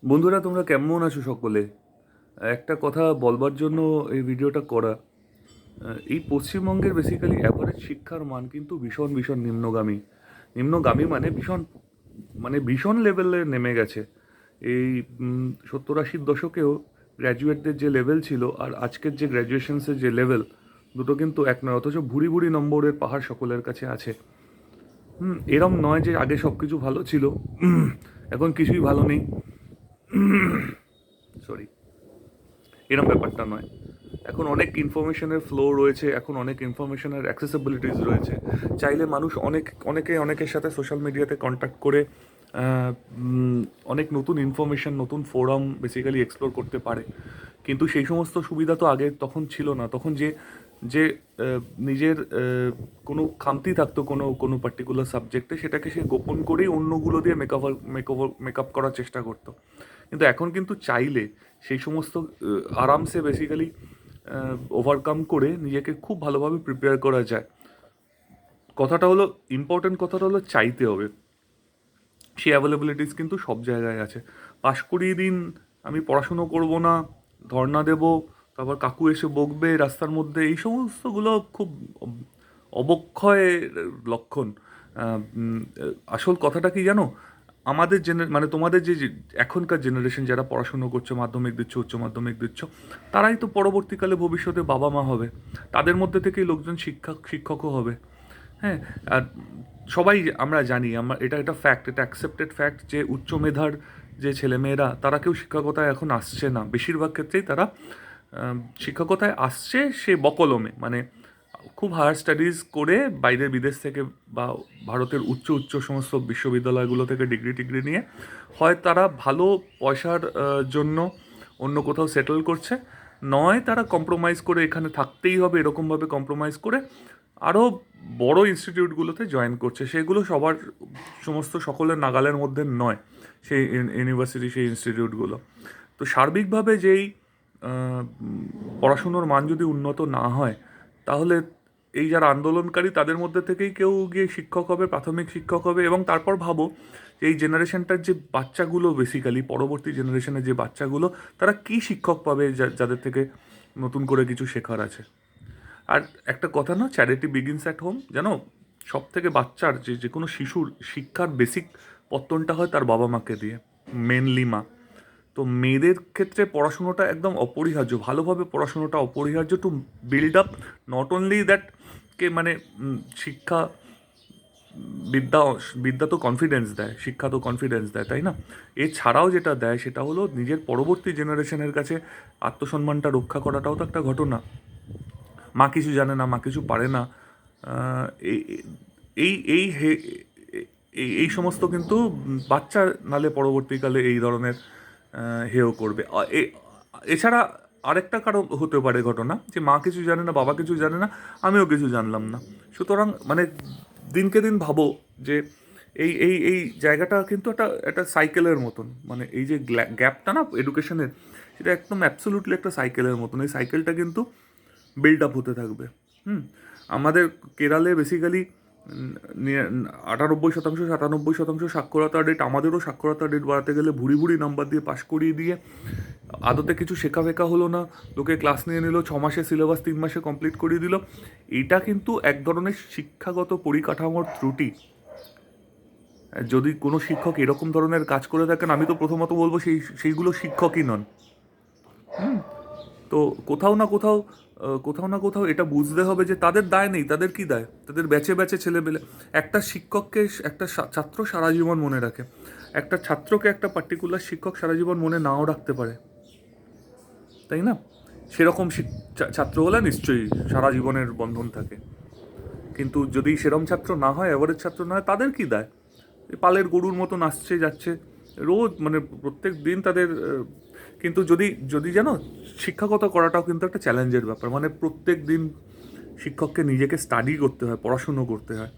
বন্ধুরা, তোমরা কেমন আছো সকলে? একটা কথা বলবার জন্য এই ভিডিওটা করা। এই পশ্চিমবঙ্গের বেসিক্যালি অ্যাভারেজ শিক্ষার মান কিন্তু ভীষণ ভীষণ নিম্নগামী। নিম্নগামী মানে ভীষণ, মানে ভীষণ লেভেলে নেমে গেছে। এই 70-80 দশকেও গ্র্যাজুয়েটদের যে লেভেল ছিল আর আজকের যে গ্র্যাজুয়েশনসের যে লেভেল, দুটো কিন্তু এক নয়। অথচ ভুরি ভুরি নম্বরের পাহাড় সকলের কাছে আছে। এরম নয় যে আগে সব কিছু ভালো ছিল, এখন কিছুই ভালো নেই। সরি, এরকম ব্যাপারটা নয়। এখন অনেক ইনফরমেশনের ফ্লো রয়েছে, এখন অনেক ইনফরমেশনের অ্যাক্সেসিবিলিটিস রয়েছে। চাইলে মানুষ অনেকের সাথে সোশ্যাল মিডিয়াতে কন্ট্যাক্ট করে অনেক নতুন ইনফরমেশন, নতুন ফোরাম বেসিক্যালি এক্সপ্লোর করতে পারে। কিন্তু সেই সমস্ত সুবিধা তো আগে তখন ছিল না। তখন যে যে নিজের কোনো খামতি থাকতো কোনো কোনো পার্টিকুলার সাবজেক্টে, সেটাকে সে গোপন করেই অন্যগুলো দিয়ে মেকআপ করার চেষ্টা করতো। কিন্তু এখন কিন্তু চাইলে সেই সমস্ত আরামসে বেসিক্যালি ওভারকাম করে নিজেকে খুব ভালোভাবে প্রিপেয়ার করা যায়। কথাটা হলো, ইম্পর্টেন্ট কথাটা হলো চাইতে হবে। সেই অ্যাভেলেবিলিটিস কিন্তু সব জায়গায় আছে। পাশ করিয়ে দিন, আমি পড়াশুনো করব না, ধর্ণা দেব, তারপর কাকু এসে বকবে রাস্তার মধ্যে, এই সমস্তগুলো খুব অবক্ষয়ের লক্ষণ। আসল কথাটা কি জানো? আমাদের মানে তোমাদের যে এখনকার জেনারেশন যারা পড়াশুনো করছো, মাধ্যমিক দিচ্ছ, উচ্চ মাধ্যমিক দিচ্ছ, তারাই তো পরবর্তীকালে ভবিষ্যতে বাবা মা হবে। তাদের মধ্যে থেকেই লোকজন শিক্ষকও হবে। হ্যাঁ। আর সবাই আমরা জানি, এটা এটা ফ্যাক্ট, এটা অ্যাকসেপ্টেড ফ্যাক্ট যে উচ্চ মেধার যে ছেলেমেয়েরা তারা কেউ শিক্ষকতায় এখন আসছে না। বেশিরভাগ ক্ষেত্রেই তারা শিক্ষকতায় আসছে সে বকলমে, মানে খুব হায়ার স্টাডিজ করে বাইরে বিদেশ থেকে বা ভারতের উচ্চ উচ্চ সমস্ত বিশ্ববিদ্যালয়গুলো থেকে ডিগ্রি টিগ্রি নিয়ে হয় তারা ভালো পয়সার জন্য অন্য কোথাও সেটেল করছে, নয় তারা কম্প্রোমাইজ করে এখানে থাকতেই হবে এরকমভাবে কম্প্রোমাইজ করে আরও বড় ইনস্টিটিউটগুলোতে জয়েন করছে। সেগুলো সবার সকলের নাগালের মধ্যে নয়, সেই ইউনিভার্সিটি, সেই ইনস্টিটিউটগুলো। তো সার্বিকভাবে যেই পড়াশুনোর মান যদি উন্নত না হয়, তাহলে এই যারা আন্দোলনকারী তাদের মধ্যে থেকেই কেউ গিয়ে শিক্ষক হবে, প্রাথমিক শিক্ষক হবে। এবং তারপর ভাবো এই জেনারেশনটার যে বাচ্চাগুলো, বেসিক্যালি পরবর্তী জেনারেশনের যে বাচ্চাগুলো, তারা কি শিক্ষক পাবে যাদের থেকে নতুন করে কিছু শেখার আছে? আর একটা কথা না, চ্যারিটি বিগিনস অ্যাট হোম, জানো? সব থেকে বাচ্চার যে কোনো শিশুর শিক্ষার বেসিক পত্তনটা হয় তার বাবা মাকে দিয়ে, মেনলি মা। তো মেয়েদের ক্ষেত্রে পড়াশুনোটা একদম অপরিহার্য, ভালোভাবে পড়াশুনোটা অপরিহার্য to build up not only that, কে মানে শিক্ষা, বিদ্যা বিদ্যা তো কনফিডেন্স দেয়, শিক্ষা তো কনফিডেন্স দেয়, তাই না? এছাড়াও যেটা দেয় সেটা হলো নিজের পরবর্তী জেনারেশনের কাছে আত্মসম্মানটা রক্ষা করাটাও তো একটা ঘটনা। মা কিছু জানে না, মা কিছু পারে না, এই এই এই এই সমস্ত কিন্তু বাচ্চা নালে পরবর্তীকালে এই ধরনের হেয় করবে। এছাড়া আরেকটা কারণ হতে পারে ঘটনা, যে মা কিছু জানে না, বাবা কিছু জানে না, আমিও কিছু জানলাম না। সুতরাং মানে দিনকে দিন ভাবো যে এই জায়গাটা কিন্তু একটা একটা সাইকেলের মতন, মানে এই যে গ্যাপটা না এডুকেশনের, সেটা একদম অ্যাবসোলুটলি একটা সাইকেলের মতন। এই সাইকেলটা কিন্তু বিল্ড আপ হতে থাকবে। আমাদের কেরালে বেসিক্যালি 98%, 97% সাক্ষরতা রেট। আমাদেরও সাক্ষরতা রেট বাড়াতে গেলে ভুরি ভুরি নাম্বার দিয়ে পাশ করিয়ে দিয়ে আদতে কিছু শেখা ফেকা হলো না, লোকে ক্লাস নিয়ে নিল, 6 মাসে সিলেবাস 3 মাসে কমপ্লিট করিয়ে দিল। এটা কিন্তু এক ধরনের শিক্ষাগত পরিকাঠামোর ত্রুটি। যদি কোনো শিক্ষক এরকম ধরনের কাজ করে থাকেন, আমি তো প্রথমত বলবো সেইগুলো শিক্ষকই নন। তো কোথাও না কোথাও এটা বুঝতে হবে যে তাদের দায় নেই। তাদের কি দায়? তাদের ব্যাচে ব্যাচে ছেলেবেলে। একটা শিক্ষককে একটা ছাত্র সারা জীবন মনে রাখে, একটা ছাত্রকে একটা পার্টিকুলার শিক্ষক সারা জীবন মনে নাও রাখতে পারে, তাই না? সেরকম ছাত্র হলে নিশ্চয়ই সারা জীবনের বন্ধন থাকে। কিন্তু যদি সেরম ছাত্র না হয়, অ্যাভারেজ ছাত্র না হয়, তাদের কি দায়? পালের গরুর মতন আসছে যাচ্ছে রোজ, মানে প্রত্যেক দিন তাদের। কিন্তু যদি যদি জানো, শিক্ষকতা করাটাও কিন্তু একটা চ্যালেঞ্জের ব্যাপার। মানে প্রত্যেক দিন শিক্ষককে নিজেকে স্টাডি করতে হয়, পড়াশুনো করতে হয়।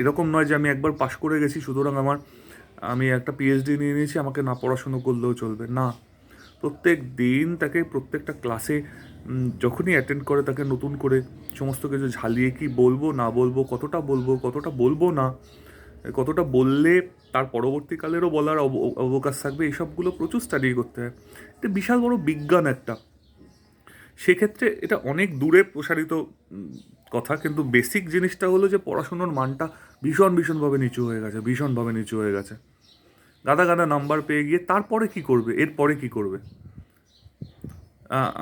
এরকম নয় যে আমি একবার পাশ করে গেছি সুতরাং আমি একটা পিএইচডি নিয়ে নিয়েছি, আমাকে না পড়াশুনো করলেও চলবে না। প্রত্যেক দিন তাকে প্রত্যেকটা ক্লাসে যখনই অ্যাটেন্ড করে তাকে নতুন করে সমস্ত কিছু ঝালিয়ে কি বলবো না বলবো, কতটা বলবো কতটা বলবো না, কতটা বললে তার পরবর্তীকালেরও বলার অবকাশ থাকবে, এসবগুলো প্রচুর স্টাডি করতে হয়। এটা বিশাল বড় বিজ্ঞান একটা। সেক্ষেত্রে এটা অনেক দূরে প্রসারিত কথা, কিন্তু বেসিক জিনিসটা হলো যে পড়াশুনোর মানটা ভীষণভাবে নিচু হয়ে গেছে, ভীষণভাবে নিচু হয়ে গেছে। গাদা গাদা নাম্বার পেয়ে গিয়ে তারপরে কি করবে, এরপরে কি করবে?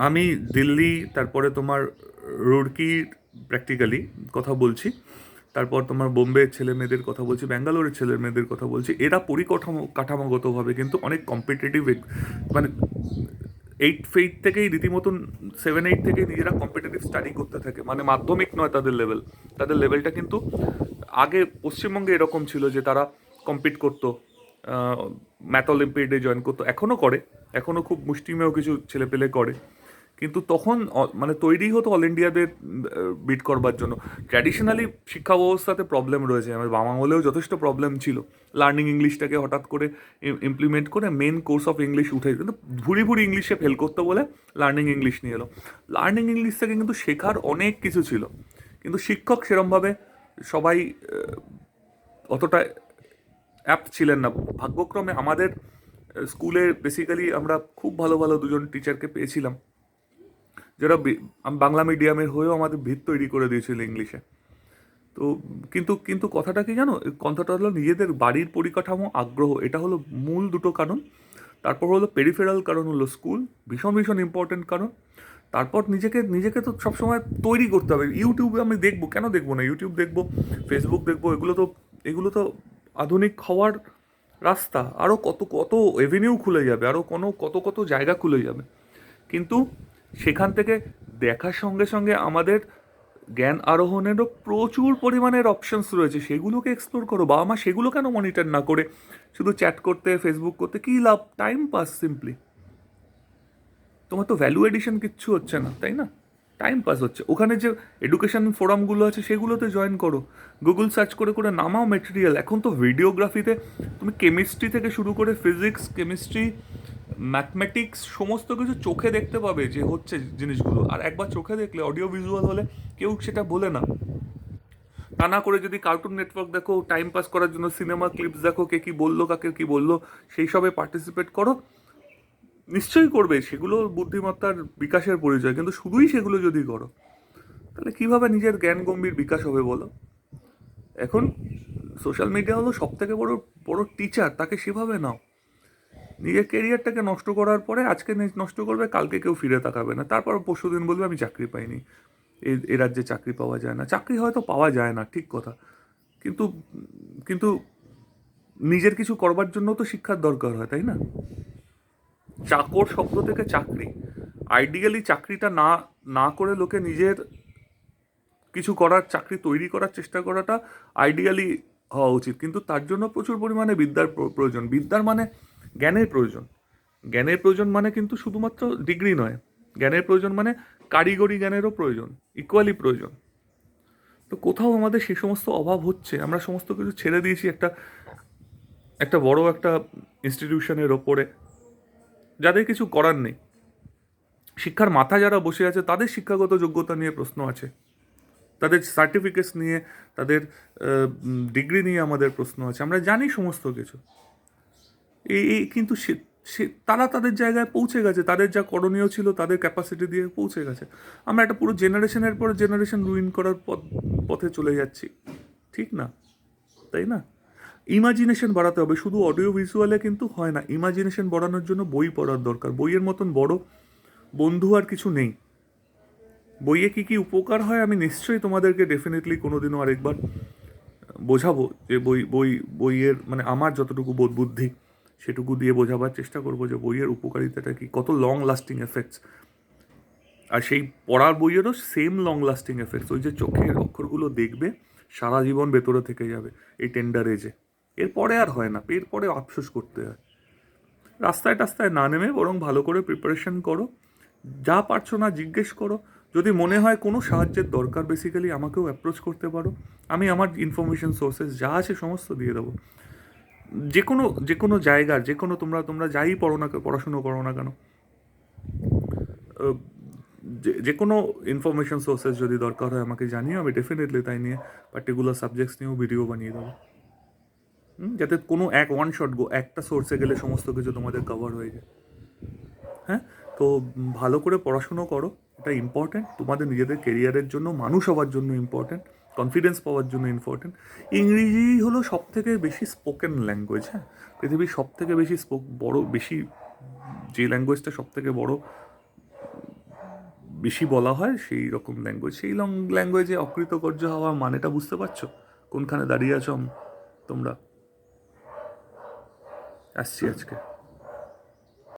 আমি দিল্লি, তারপরে তোমার রুড়কির প্র্যাকটিক্যালি কথা বলছি, তারপর তোমার বোম্বের ছেলে মেয়েদের কথা বলছি, ব্যাঙ্গালোরের ছেলে মেয়েদের কথা বলছি। এরা কাঠামোগতভাবে কিন্তু অনেক কম্পিটিটিভ, মানে 8 থেকেই রীতিমতন 7-8 থেকেই নিজেরা কম্পিটিটিভ স্টাডি করতে থাকে, মানে মাধ্যমিক নয় তাদের লেভেল। তাদের লেভেলটা কিন্তু আগে পশ্চিমবঙ্গে এরকম ছিল যে তারা কম্পিট করতো, ম্যাথ অলিম্পিয়াডে জয়েন করতো, এখনও করে, এখনও খুব মুষ্টিমেয় কিছু ছেলেপেলে করে, কিন্তু তখন মানে তৈরি হতো অল ইন্ডিয়াদের বিট করবার জন্য। ট্র্যাডিশনালি শিক্ষা ব্যবস্থাতে প্রবলেম রয়েছে, আমার বাবা আমলেও যথেষ্ট প্রবলেম ছিল। লার্নিং ইংলিশটাকে হঠাৎ করে ইমপ্লিমেন্ট করে মেন কোর্স অফ ইংলিশ উঠে, কিন্তু ভুরি ইংলিশে ফেল করতে বলে লার্নিং ইংলিশ নিয়ে এলো। লার্নিং ইংলিশ থেকে কিন্তু শেখার অনেক কিছু ছিল, কিন্তু শিক্ষক সেরমভাবে সবাই অতটা অ্যাপ্ট ছিলেন না। ভাগ্যক্রমে আমাদের স্কুলে বেসিক্যালি আমরা খুব ভালো ভালো দুজন টিচারকে পেয়েছিলাম, যারা বাংলা মিডিয়ামের হয়েও আমাদের ভিত তৈরি করে দিয়েছিল ইংলিশে। তো কিন্তু কিন্তু কথাটা কি জানো, কথাটা হলো নিজেদের বাড়ির পরিকাঠামো, আগ্রহ, এটা হলো মূল দুটো কারণ। তারপর হলো পেরিফেরাল কারণ হলো স্কুল, ভীষণ ইম্পর্টেন্ট কারণ। তারপর নিজেকে তো সবসময় তৈরি করতে হবে। ইউটিউবে আমি দেখবো, কেন দেখবো না, ইউটিউব দেখবো, ফেসবুক দেখবো, এগুলো তো আধুনিক হওয়ার রাস্তা। আরও কত কত এভিনিউ খুলে যাবে, আরও কত জায়গা খুলে যাবে, কিন্তু সেখান থেকে দেখার সঙ্গে সঙ্গে আমাদের জ্ঞান আরোহণেরও প্রচুর পরিমাণের অপশনস রয়েছে, সেগুলোকে এক্সপ্লোর করো। বাবা মা সেগুলো কেন মনিটর না করে শুধু চ্যাট করতে, ফেসবুক করতে, কী লাভ? Time pass simply. তোমার তো ভ্যালু এডিশন কিচ্ছু হচ্ছে না, তাই না? টাইম পাস হচ্ছে। ওখানে যে এডুকেশন ফোরামগুলো আছে সেগুলোতে জয়েন করো, গুগল সার্চ করে করে নামাও মেটেরিয়াল। এখন তো ভিডিওগ্রাফিতে তুমি কেমিস্ট্রি থেকে শুরু করে ফিজিক্স, কেমিস্ট্রি, ম্যাথমেটিক্স, সমস্ত কিছু চোখে দেখতে পাবে যে হচ্ছে জিনিসগুলো। আর একবার চোখে দেখলে, অডিও ভিজুয়াল হলে কেউ সেটা বলে না। তা না করে যদি কার্টুন নেটওয়ার্ক দেখো, টাইম পাস করার জন্য সিনেমা ক্লিপস দেখো, কে কী বললো, কাকে কী বললো, সেই সবে পার্টিসিপেট করো, নিশ্চয়ই করবে, সেগুলো বুদ্ধিমত্তার বিকাশের পরিচয়। কিন্তু শুধুই সেগুলো যদি করো, তাহলে কীভাবে নিজের জ্ঞান গম্ভীর বিকাশ হবে বলো? এখন সোশ্যাল মিডিয়া হলো সব থেকে বড় বড় টিচার, তাকে সেভাবে নাও। নিজের কেরিয়ারটাকে নষ্ট করার পরে আজকে নষ্ট করবে, কালকে কেউ ফিরে তাকাবে না, তারপর পরশু দিন বলবে আমি চাকরি পাইনি, এ রাজ্যে চাকরি পাওয়া যায় না। চাকরি হয়তো পাওয়া যায় না, ঠিক কথা, কিন্তু কিন্তু নিজের কিছু করবার জন্য তো শিক্ষার দরকার হয়, তাই না? চাকর শব্দ থেকে চাকরি, আইডিয়ালি চাকরিটা না না করে লোকে নিজের কিছু করার, চাকরি তৈরি করার চেষ্টা করাটা আইডিয়ালি হওয়া উচিত। কিন্তু তার জন্য প্রচুর পরিমাণে বিদ্যার প্রয়োজন। বিদ্যার মানে জ্ঞানের প্রয়োজন। জ্ঞানের প্রয়োজন মানে কিন্তু শুধুমাত্র ডিগ্রি নয়, জ্ঞানের প্রয়োজন মানে কারিগরি জ্ঞানেরও প্রয়োজন, ইকুয়ালি প্রয়োজন। তো কোথাও আমাদের সে সমস্ত অভাব হচ্ছে, আমরা সমস্ত কিছু ছেড়ে দিয়েছি একটা একটা বড় একটা ইনস্টিটিউশনের ওপরে, যাদের কিছু করার নেই। শিক্ষার মাথা যারা বসে আছে তাদের শিক্ষাগত যোগ্যতা নিয়ে প্রশ্ন আছে, তাদের সার্টিফিকেটস নিয়ে, তাদের ডিগ্রি নিয়ে আমাদের প্রশ্ন আছে। আমরা জানি সমস্ত কিছু, কিন্তু সে তারা তাদের জায়গায় পৌঁছে গেছে, তাদের যা করণীয় ছিল তাদের ক্যাপাসিটি দিয়ে পৌঁছে গেছে। আমরা একটা পুরো জেনারেশনের পর জেনারেশন রুইন করার পথে চলে যাচ্ছি, ঠিক না? তাই না? ইমাজিনেশন বাড়াতে হবে, শুধু অডিও ভিজুয়ালে কিন্তু হয় না। ইমাজিনেশন বাড়ানোর জন্য বই পড়ার দরকার। বইয়ের মতন বড় বন্ধু আর কিছু নেই। বইয়ে কী কী উপকার হয় আমি নিশ্চয়ই তোমাদেরকে ডেফিনেটলি কোনোদিনও আরেকবার বোঝাবো, যে বইয়ের মানে আমার যতটুকু বোধ বুদ্ধি সেটুকু দিয়ে বোঝাবার চেষ্টা করবো যে বইয়ের উপকারিতাটা কি, কত লং লাস্টিং এফেক্টস। আর সেই পড়ার বইয়েরও সেম লং লাস্টিং এফেক্টস। ওই যে চোখের অক্ষরগুলো দেখবে, সারা জীবন ভেতরে থেকে যাবে এই টেন্ডার এজে। এরপরে আর হয় না, এরপরে আফসোস করতে হয়। রাস্তায় টাস্তায় না নেমে বরং ভালো করে প্রিপারেশন করো, যা পারছো না জিজ্ঞেস করো। যদি মনে হয় কোনো সাহায্যের দরকার, বেসিক্যালি আমাকেও অ্যাপ্রোচ করতে পারো। আমি আমার ইনফরমেশন সোর্সেস যা আছে সমস্ত দিয়ে দেবো। যে কোনো জায়গার, তোমরা যাই পড়াশুনো করো না কেন, যে কোনো ইনফরমেশন সোর্সেস যদি দরকার হয় আমাকে জানিও, আমি ডেফিনেটলি তাই নিয়ে পার্টিকুলার সাবজেক্টস নিয়েও ভিডিও বানিয়ে দেবো। যাতে কোনো ওয়ান শট গো, একটা সোর্সে গেলে সমস্ত কিছু তোমাদের কভার হয়ে যায়। হ্যাঁ, তো ভালো করে পড়াশুনো করো, এটা ইম্পর্ট্যান্ট তোমাদের নিজেদের কেরিয়ারের জন্য, মানুষ হওয়ার জন্য ইম্পর্ট্যান্ট, কনফিডেন্স পাওয়ার জন্য ইম্পর্ট্যান্ট। ইংরেজি হলো সব থেকে বেশি স্পোকেন ল্যাঙ্গুয়েজ। হ্যাঁ, পৃথিবীর সব থেকে বেশি বেশি যে ল্যাঙ্গুয়েজটা সব থেকে বেশি বলা হয় সেই রকম ল্যাঙ্গুয়েজ, সেই ল্যাঙ্গুয়েজে অকৃতকার্য হওয়া মানেটা বুঝতে পারছো কোনখানে দাঁড়িয়ে আছো তোমরা? আসছি আজকে।